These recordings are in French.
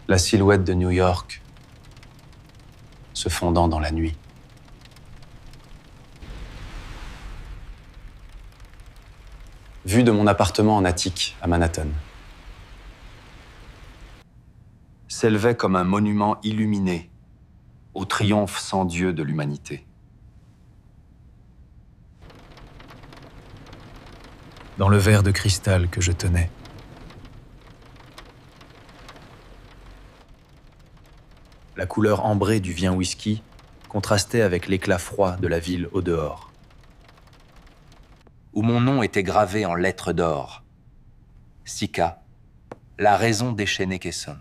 La silhouette de New York se fondant dans la nuit. Vue de mon appartement en attique à Manhattan. S'élevait comme un monument illuminé au triomphe sans Dieu de l'humanité. Dans le verre de cristal que je tenais, la couleur ambrée du vin whisky contrastait avec l'éclat froid de la ville au dehors, où mon nom était gravé en lettres d'or. Sika, la raison déchaînée qu'Esson.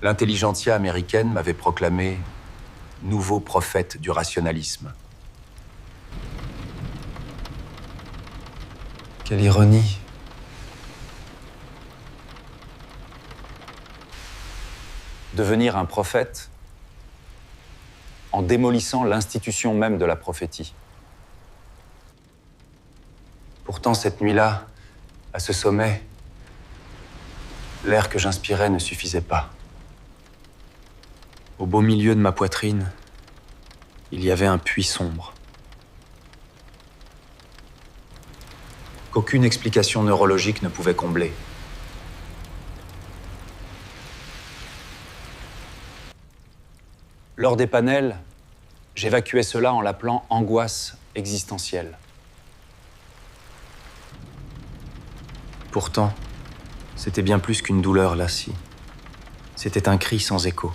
L'intelligentsia américaine m'avait proclamé nouveau prophète du rationalisme. Quelle ironie! Devenir un prophète en démolissant l'institution même de la prophétie. Pourtant, cette nuit-là, à ce sommet, l'air que j'inspirais ne suffisait pas. Au beau milieu de ma poitrine, il y avait un puits sombre. Qu'aucune explication neurologique ne pouvait combler. Lors des panels, j'évacuais cela en l'appelant angoisse existentielle. Pourtant, c'était bien plus qu'une douleur lassie. C'était un cri sans écho.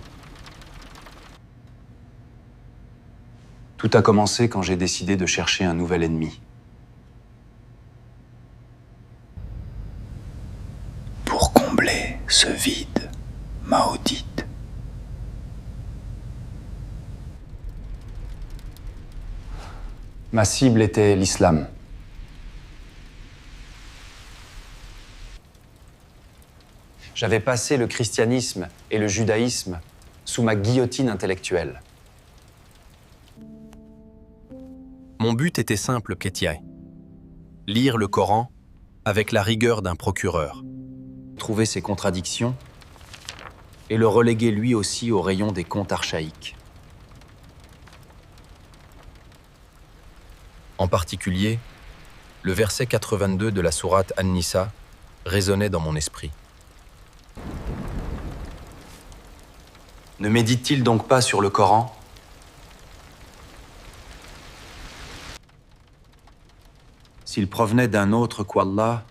Tout a commencé quand j'ai décidé de chercher un nouvel ennemi. Pour combler ce vide maudite. Ma cible était l'islam. J'avais passé le christianisme et le judaïsme sous ma guillotine intellectuelle. Mon but était simple, Kétiaï. Lire le Coran avec la rigueur d'un procureur. Trouver ses contradictions et le reléguer lui aussi au rayon des contes archaïques. En particulier, le verset 82 de la sourate An-Nisa résonnait dans mon esprit. Ne médite-t-il donc pas sur le Coran ? S'il provenait d'un autre qu'Allah,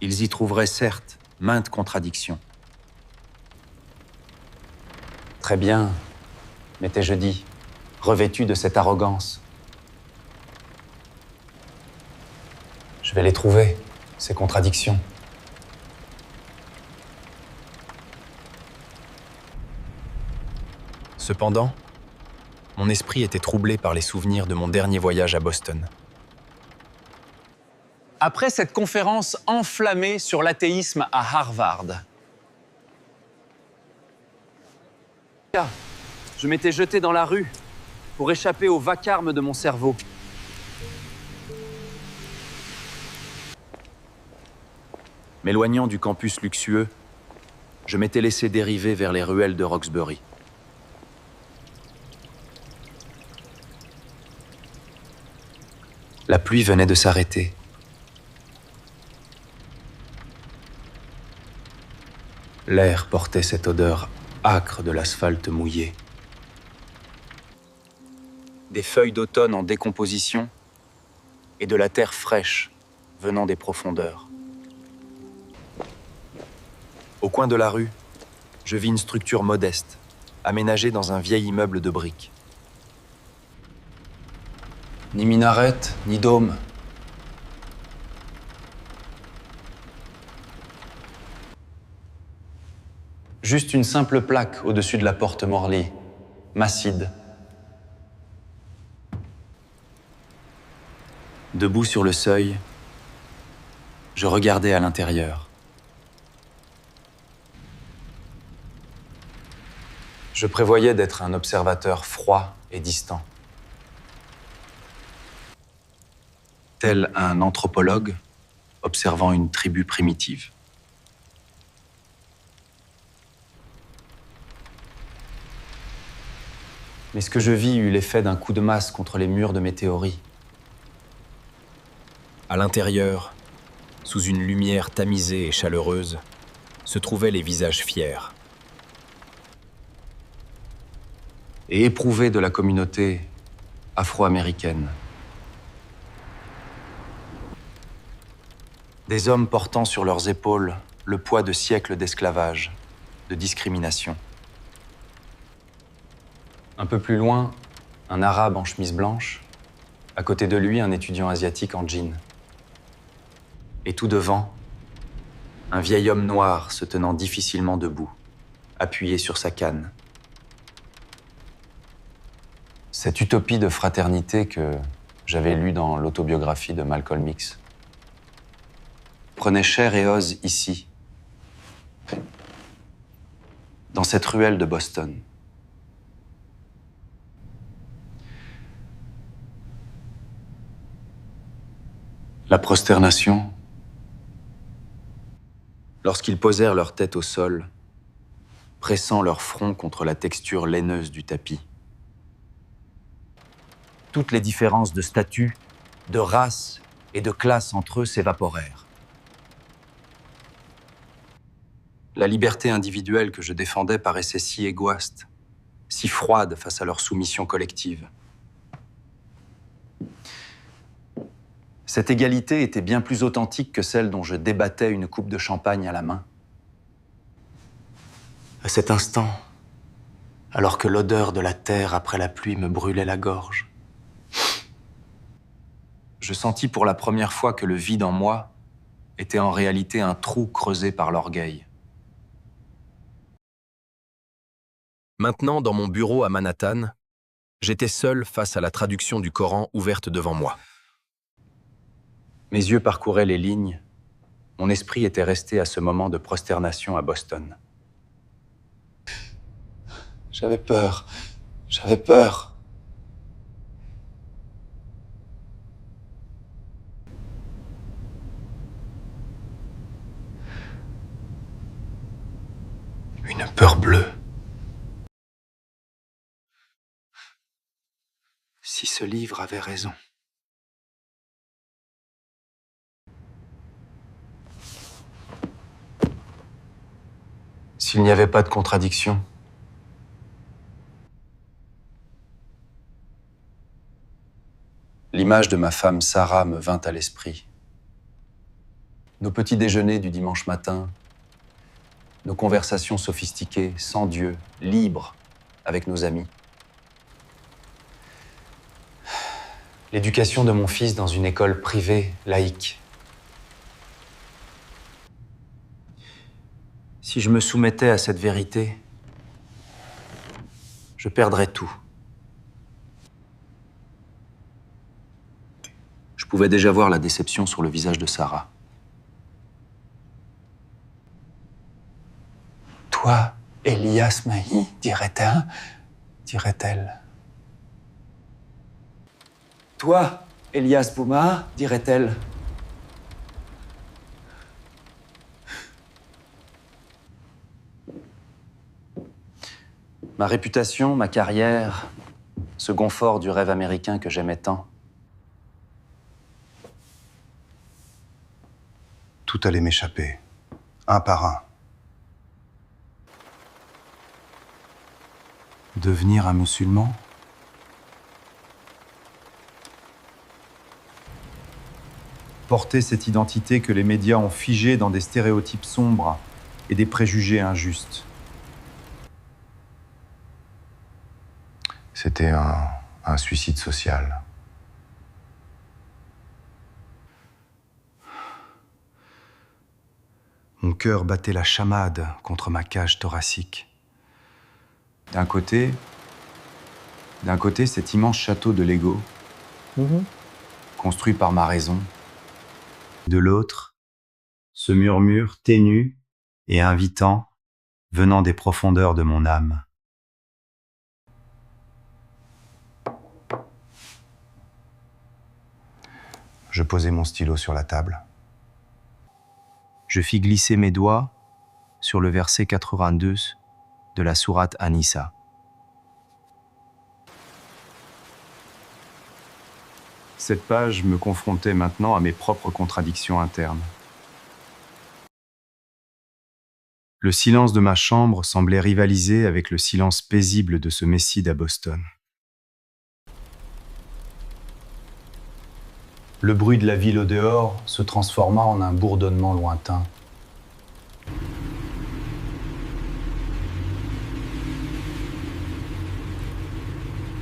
ils y trouveraient certes maintes contradictions. Très bien, m'étais-je dit, revêtu de cette arrogance. Je vais les trouver, ces contradictions. Cependant, mon esprit était troublé par les souvenirs de mon dernier voyage à Boston. Après cette conférence enflammée sur l'athéisme à Harvard, je m'étais jeté dans la rue pour échapper au vacarme de mon cerveau. M'éloignant du campus luxueux, je m'étais laissé dériver vers les ruelles de Roxbury. La pluie venait de s'arrêter. L'air portait cette odeur âcre de l'asphalte mouillé. Des feuilles d'automne en décomposition et de la terre fraîche venant des profondeurs. Au coin de la rue, je vis une structure modeste, aménagée dans un vieil immeuble de briques. Ni minarette, ni dôme. Juste une simple plaque au-dessus de la porte Morley, Masjid. Debout sur le seuil, je regardais à l'intérieur. Je prévoyais d'être un observateur froid et distant. Tel un anthropologue observant une tribu primitive. Mais ce que je vis eut l'effet d'un coup de masse contre les murs de mes théories. À l'intérieur, sous une lumière tamisée et chaleureuse, se trouvaient les visages fiers et éprouvés de la communauté afro-américaine. Des hommes portant sur leurs épaules le poids de siècles d'esclavage, de discrimination. Un peu plus loin, un arabe en chemise blanche, à côté de lui un étudiant asiatique en jean. Et tout devant, un vieil homme noir se tenant difficilement debout, appuyé sur sa canne. Cette utopie de fraternité que j'avais lue dans l'autobiographie de Malcolm X prenait chair et os ici, dans cette ruelle de Boston. La prosternation, lorsqu'ils posèrent leur tête au sol, pressant leur front contre la texture laineuse du tapis. Toutes les différences de statut, de race et de classe entre eux s'évaporèrent. La liberté individuelle que je défendais paraissait si égoïste, si froide face à leur soumission collective. Cette égalité était bien plus authentique que celle dont je débattais une coupe de champagne à la main. À cet instant, alors que l'odeur de la terre après la pluie me brûlait la gorge, je sentis pour la première fois que le vide en moi était en réalité un trou creusé par l'orgueil. Maintenant, dans mon bureau à Manhattan, j'étais seul face à la traduction du Coran ouverte devant moi. Mes yeux parcouraient les lignes. Mon esprit était resté à ce moment de prosternation à Boston. J'avais peur. J'avais peur. Une peur bleue. Si ce livre avait raison. S'il n'y avait pas de contradiction, l'image de ma femme Sarah me vint à l'esprit. Nos petits déjeuners du dimanche matin, nos conversations sophistiquées, sans Dieu, libres, avec nos amis. L'éducation de mon fils dans une école privée, laïque. Si je me soumettais à cette vérité, je perdrais tout. Je pouvais déjà voir la déception sur le visage de Sarah. Toi, Elias Mahi, dirait-elle. Toi, Elias Bouma, dirait-elle. Ma réputation, ma carrière, ce confort du rêve américain que j'aimais tant. Tout allait m'échapper, un par un. Devenir un musulman? Porter cette identité que les médias ont figée dans des stéréotypes sombres et des préjugés injustes. C'était un suicide social. Mon cœur battait la chamade contre ma cage thoracique. D'un côté, cet immense château de Lego, construit par ma raison. De l'autre, ce murmure ténu et invitant venant des profondeurs de mon âme. Je posai mon stylo sur la table. Je fis glisser mes doigts sur le verset 82 de la sourate An-Nisa. Cette page me confrontait maintenant à mes propres contradictions internes. Le silence de ma chambre semblait rivaliser avec le silence paisible de ce Messide à Boston. Le bruit de la ville au dehors se transforma en un bourdonnement lointain.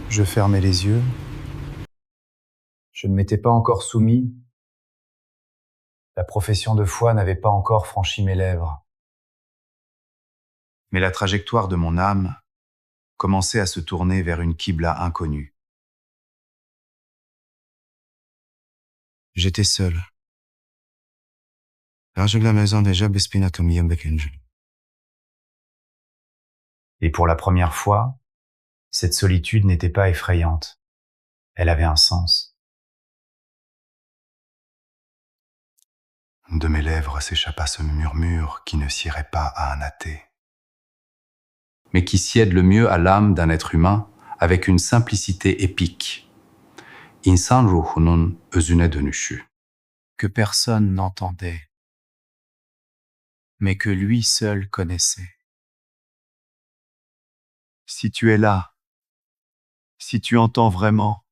Je fermais les yeux. Je ne m'étais pas encore soumis. La profession de foi n'avait pas encore franchi mes lèvres. Mais la trajectoire de mon âme commençait à se tourner vers une qibla inconnue. J'étais seul. Et pour la première fois, cette solitude n'était pas effrayante. Elle avait un sens. De mes lèvres s'échappa ce murmure qui ne siérait pas à un athée, mais qui siède le mieux à l'âme d'un être humain avec une simplicité épique. İnsan ruhunun özüne dönüşü. Que personne n'entendait, mais que lui seul connaissait. Si tu es là, si tu entends vraiment,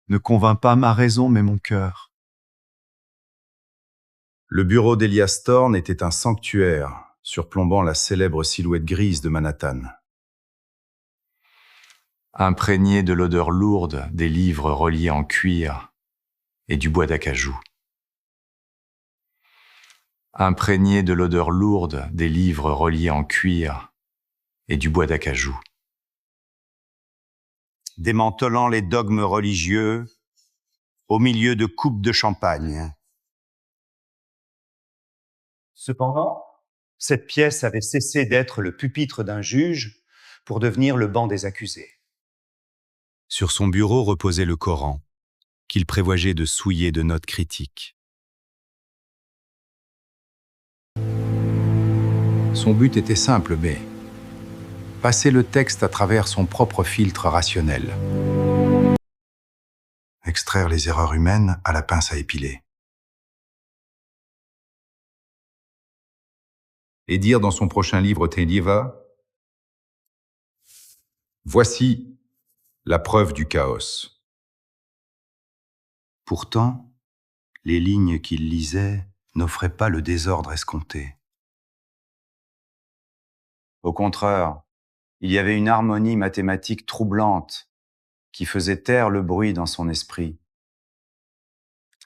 ne convainc pas ma raison mais mon cœur. Le bureau d'Elias Thorne était un sanctuaire, surplombant la célèbre silhouette grise de Manhattan. Imprégné de l'odeur lourde des livres reliés en cuir et du bois d'acajou. Imprégné de l'odeur lourde des livres reliés en cuir et du bois d'acajou. Démantelant les dogmes religieux au milieu de coupes de champagne. Cependant, cette pièce avait cessé d'être le pupitre d'un juge pour devenir le banc des accusés. Sur son bureau reposait le Coran, qu'il prévoyait de souiller de notes critiques. Son but était simple, mais passer le texte à travers son propre filtre rationnel. Extraire les erreurs humaines à la pince à épiler. Et dire dans son prochain livre Teliva, « Voici la preuve du chaos ». Pourtant, les lignes qu'il lisait n'offraient pas le désordre escompté. Au contraire, il y avait une harmonie mathématique troublante qui faisait taire le bruit dans son esprit.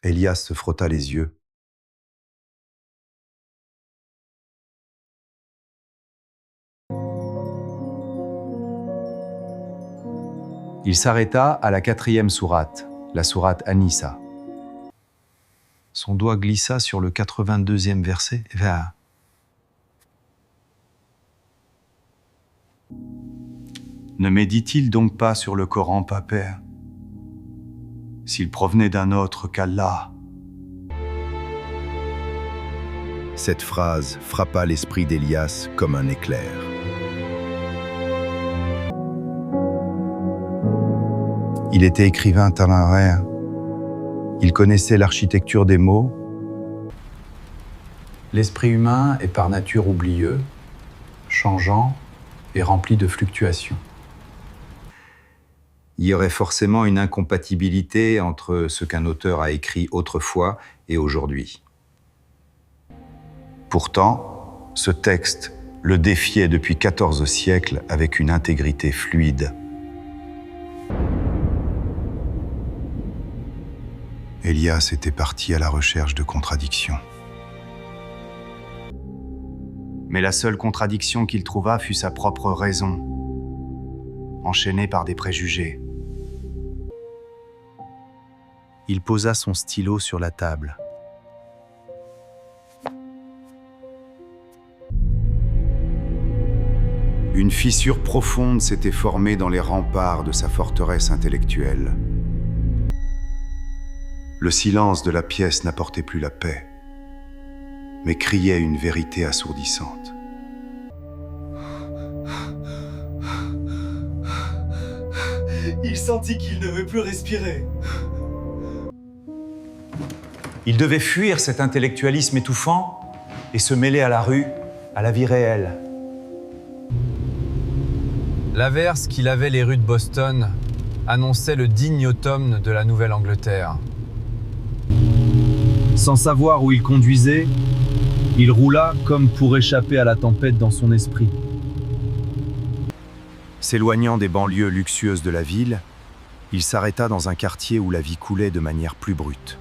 Elias se frotta les yeux. Il s'arrêta à la 4e sourate, la sourate An-Nisa. Son doigt glissa sur le 82e verset. Ne médite-t-il donc pas sur le Coran, Père, s'il provenait d'un autre qu'Allah? Cette phrase frappa l'esprit d'Elias comme un éclair. Il était écrivain téméraire. Il connaissait l'architecture des mots. L'esprit humain est par nature oublieux, changeant et rempli de fluctuations. Il y aurait forcément une incompatibilité entre ce qu'un auteur a écrit autrefois et aujourd'hui. Pourtant, ce texte le défiait depuis 14 siècles avec une intégrité fluide. Elias était parti à la recherche de contradictions. Mais la seule contradiction qu'il trouva fut sa propre raison, enchaînée par des préjugés. Il posa son stylo sur la table. Une fissure profonde s'était formée dans les remparts de sa forteresse intellectuelle. Le silence de la pièce n'apportait plus la paix, mais criait une vérité assourdissante. Il sentit qu'il ne veut plus respirer. Il devait fuir cet intellectualisme étouffant et se mêler à la rue, à la vie réelle. L'averse qui lavait les rues de Boston annonçait le digne automne de la Nouvelle-Angleterre. Sans savoir où il conduisait, il roula comme pour échapper à la tempête dans son esprit. S'éloignant des banlieues luxueuses de la ville, il s'arrêta dans un quartier où la vie coulait de manière plus brute.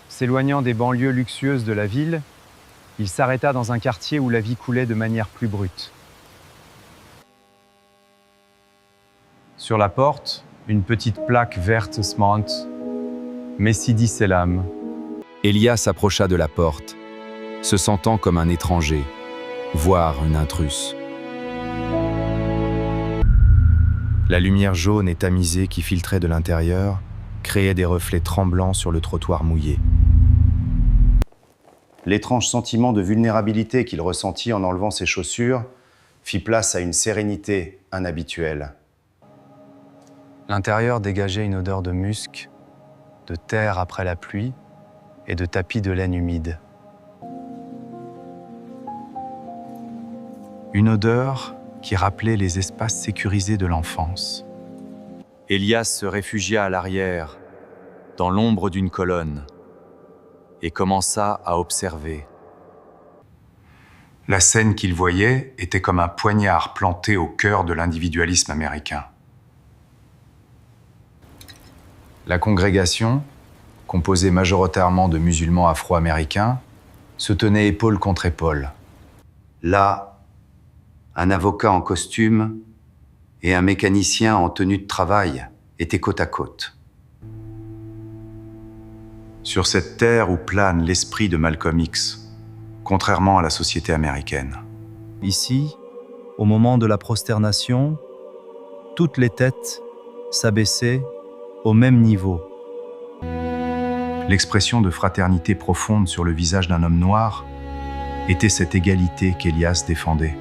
S'éloignant des banlieues luxueuses de la ville, il s'arrêta dans un quartier où la vie coulait de manière plus brute. Sur la porte, une petite plaque verte smart « Messidi Selam ». Elias s'approcha de la porte, se sentant comme un étranger, voire une intruse. La lumière jaune et tamisée qui filtrait de l'intérieur créait des reflets tremblants sur le trottoir mouillé. L'étrange sentiment de vulnérabilité qu'il ressentit en enlevant ses chaussures fit place à une sérénité inhabituelle. L'intérieur dégageait une odeur de musc, de terre après la pluie et de tapis de laine humide. Une odeur qui rappelait les espaces sécurisés de l'enfance. Elias se réfugia à l'arrière, dans l'ombre d'une colonne, et commença à observer. La scène qu'il voyait était comme un poignard planté au cœur de l'individualisme américain. La congrégation, composée majoritairement de musulmans afro-américains, se tenait épaule contre épaule. Là, un avocat en costume et un mécanicien en tenue de travail étaient côte à côte. Sur cette terre où plane l'esprit de Malcolm X, contrairement à la société américaine. Ici, au moment de la prosternation, toutes les têtes s'abaissaient au même niveau. L'expression de fraternité profonde sur le visage d'un homme noir était cette égalité qu'Elias défendait.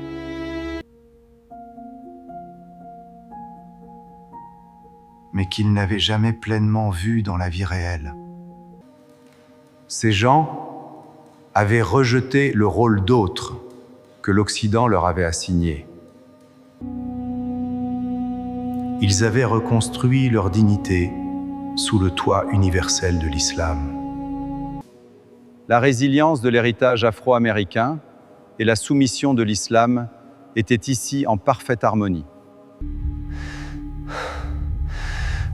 Mais qu'il n'avait jamais pleinement vu dans la vie réelle. Ces gens avaient rejeté le rôle d'autre que l'Occident leur avait assigné. Ils avaient reconstruit leur dignité sous le toit universel de l'islam. La résilience de l'héritage afro-américain et la soumission de l'islam étaient ici en parfaite harmonie.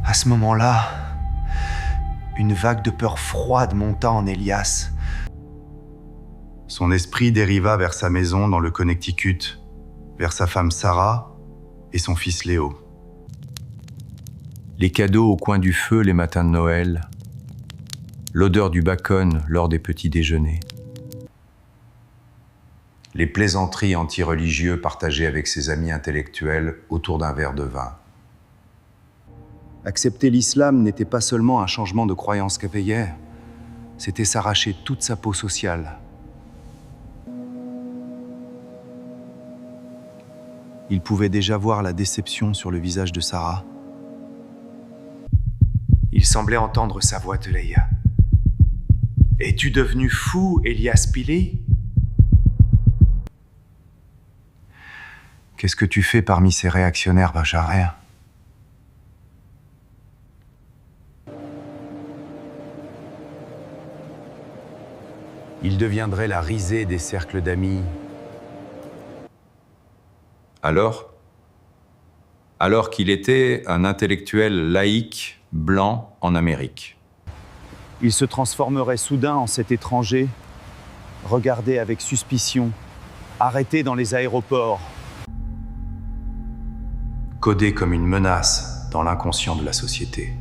À ce moment-là, une vague de peur froide monta en Elias. Son esprit dériva vers sa maison dans le Connecticut, vers sa femme Sarah et son fils Léo. Les cadeaux au coin du feu les matins de Noël, l'odeur du bacon lors des petits déjeuners, les plaisanteries anti-religieux partagées avec ses amis intellectuels autour d'un verre de vin. Accepter l'islam n'était pas seulement un changement de croyance capéière, c'était s'arracher toute sa peau sociale. Il pouvait déjà voir la déception sur le visage de Sarah. Il semblait entendre sa voix de Leia. « Es-tu devenu fou, Elias Pili ? Qu'est-ce que tu fais parmi ces réactionnaires bajariens ? » Il deviendrait la risée des cercles d'amis. Alors qu'il était un intellectuel laïque, blanc en Amérique. Il se transformerait soudain en cet étranger, regardé avec suspicion, arrêté dans les aéroports. Codé comme une menace dans l'inconscient de la société.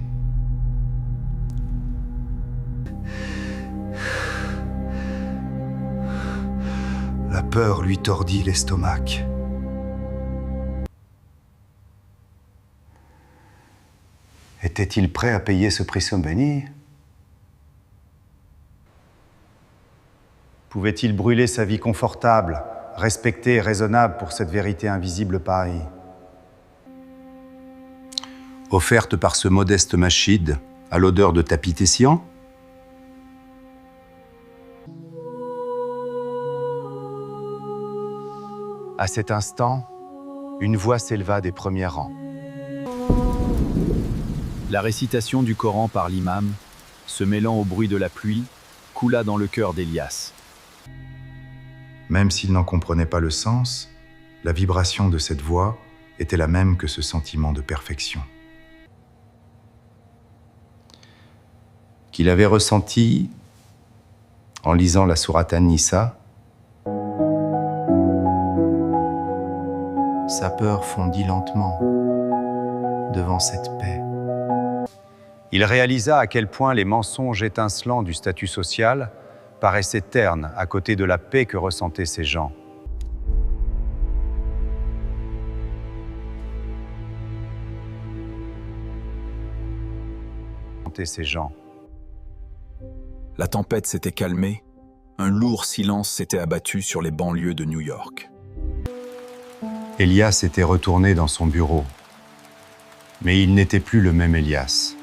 La peur lui tordit l'estomac. Était-il prêt à payer ce prix béni ? Pouvait-il brûler sa vie confortable, respectée et raisonnable pour cette vérité invisible pareille ? Offerte par ce modeste machide, à l'odeur de tapis tessian, À cet instant, une voix s'éleva des premiers rangs. La récitation du Coran par l'imam, se mêlant au bruit de la pluie, coula dans le cœur d'Elias. Même s'il n'en comprenait pas le sens, la vibration de cette voix était la même que ce sentiment de perfection qu'il avait ressenti en lisant la sourate An-Nisa. Sa peur fondit lentement devant cette paix. Il réalisa à quel point les mensonges étincelants du statut social paraissaient ternes à côté de la paix que ressentaient ces gens. La tempête s'était calmée, un lourd silence s'était abattu sur les banlieues de New York. Elias était retourné dans son bureau, mais il n'était plus le même Elias.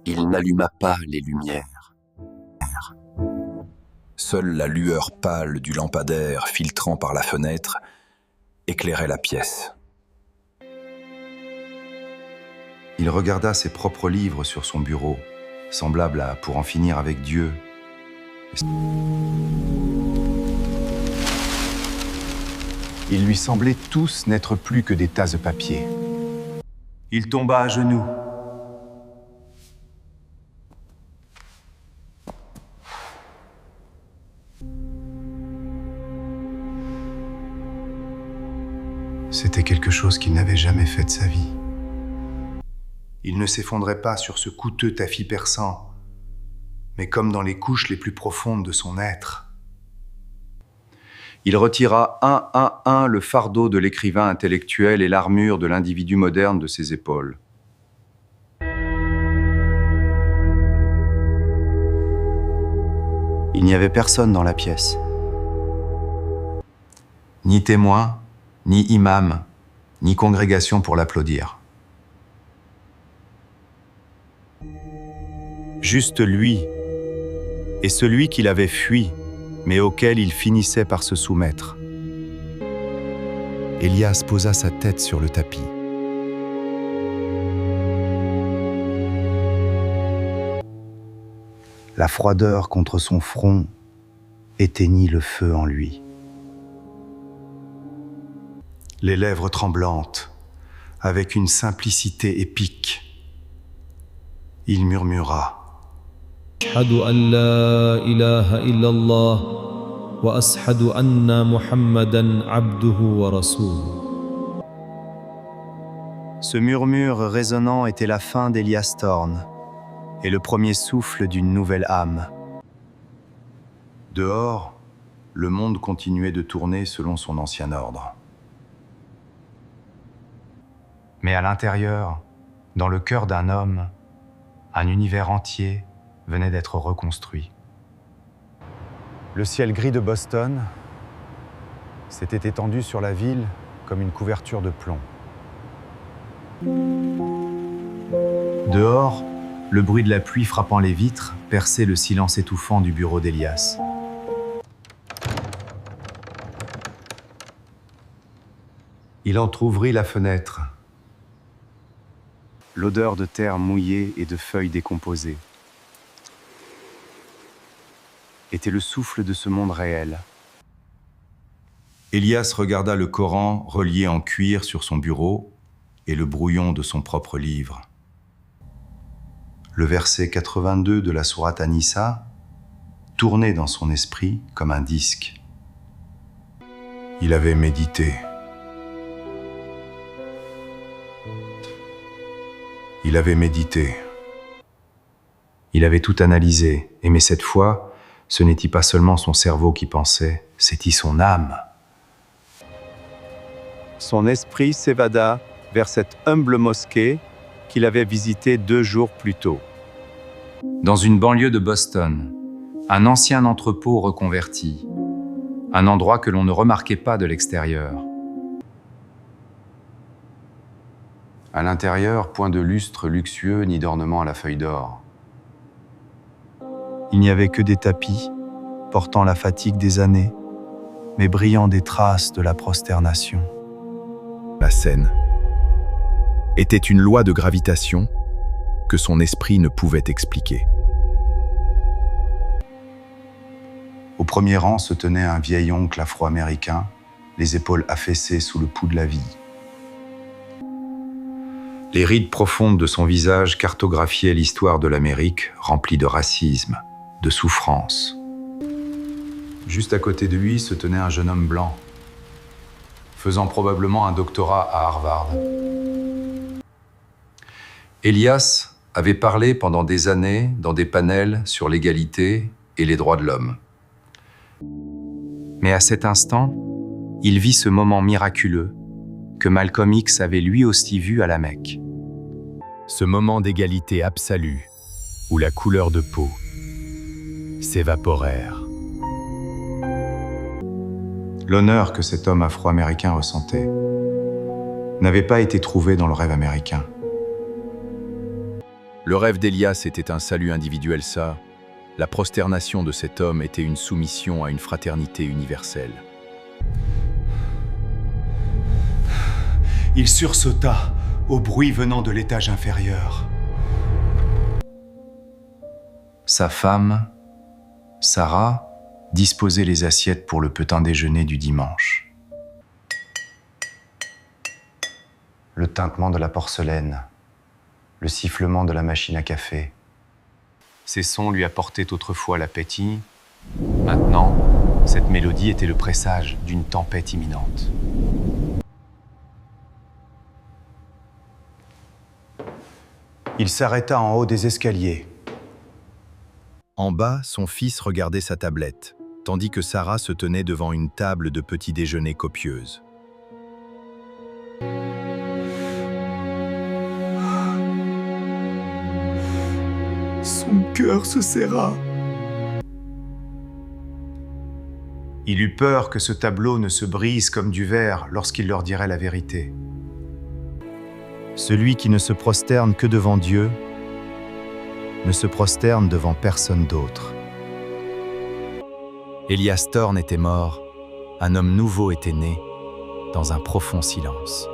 Il n'alluma pas les lumières. Seule la lueur pâle du lampadaire filtrant par la fenêtre éclairait la pièce. Il regarda ses propres livres sur son bureau, semblables à Pour en finir avec Dieu. Ils lui semblaient tous n'être plus que des tas de papier. Il tomba à genoux. C'était quelque chose qu'il n'avait jamais fait de sa vie. Il ne s'effondrait pas sur ce coûteux tapis perçant, mais comme dans les couches les plus profondes de son être. Il retira un à un le fardeau de l'écrivain intellectuel et l'armure de l'individu moderne de ses épaules. Il n'y avait personne dans la pièce. Ni témoin, ni imam, ni congrégation pour l'applaudir. Juste lui, et celui qu'il avait fui, mais auquel il finissait par se soumettre. Elias posa sa tête sur le tapis. La froideur contre son front éteignit le feu en lui. Les lèvres tremblantes, avec une simplicité épique, il murmura: أشهد أن لا إله إلا الله وأشهد أن محمدًا عبده ورسوله. Ce murmure résonnant était la fin d'Elias Thorne et le premier souffle d'une nouvelle âme. Dehors, le monde continuait de tourner selon son ancien ordre. Mais à l'intérieur, dans le cœur d'un homme, un univers entier venait d'être reconstruit. Le ciel gris de Boston s'était étendu sur la ville comme une couverture de plomb. Dehors, le bruit de la pluie frappant les vitres perçait le silence étouffant du bureau d'Elias. Il entr'ouvrit la fenêtre. L'odeur de terre mouillée et de feuilles décomposées était le souffle de ce monde réel. Elias regarda le Coran relié en cuir sur son bureau et le brouillon de son propre livre. Le verset 82 de la sourate An-Nisa tournait dans son esprit comme un disque. Il avait médité. Il avait médité. Il avait tout analysé, mais cette fois, ce n'était pas seulement son cerveau qui pensait, c'était son âme. Son esprit s'évada vers cette humble mosquée qu'il avait visitée 2 jours plus tôt. Dans une banlieue de Boston, un ancien entrepôt reconverti, un endroit que l'on ne remarquait pas de l'extérieur. À l'intérieur, point de lustre luxueux ni d'ornement à la feuille d'or. Il n'y avait que des tapis, portant la fatigue des années, mais brillant des traces de la prosternation. La scène était une loi de gravitation que son esprit ne pouvait expliquer. Au premier rang se tenait un vieil oncle afro-américain, les épaules affaissées sous le pouls de la vie. Les rides profondes de son visage cartographiaient l'histoire de l'Amérique, remplie de racisme, de souffrance. Juste à côté de lui se tenait un jeune homme blanc, faisant probablement un doctorat à Harvard. Elias avait parlé pendant des années dans des panels sur l'égalité et les droits de l'homme. Mais à cet instant, il vit ce moment miraculeux que Malcolm X avait lui aussi vu à la Mecque. Ce moment d'égalité absolue, où la couleur de peau s'évaporèrent. L'honneur que cet homme afro-américain ressentait n'avait pas été trouvé dans le rêve américain. Le rêve d'Elias était un salut individuel, ça. La prosternation de cet homme était une soumission à une fraternité universelle. Il sursauta au bruit venant de l'étage inférieur. Sa femme, Sarah, disposait les assiettes pour le petit déjeuner du dimanche. Le tintement de la porcelaine, le sifflement de la machine à café. Ces sons lui apportaient autrefois l'appétit. Maintenant, cette mélodie était le présage d'une tempête imminente. Il s'arrêta en haut des escaliers. En bas, son fils regardait sa tablette, tandis que Sarah se tenait devant une table de petit déjeuner copieuse. Son cœur se serra. Il eut peur que ce tableau ne se brise comme du verre lorsqu'il leur dirait la vérité. Celui qui ne se prosterne que devant Dieu ne se prosterne devant personne d'autre. Elias Thorne était mort, un homme nouveau était né, dans un profond silence.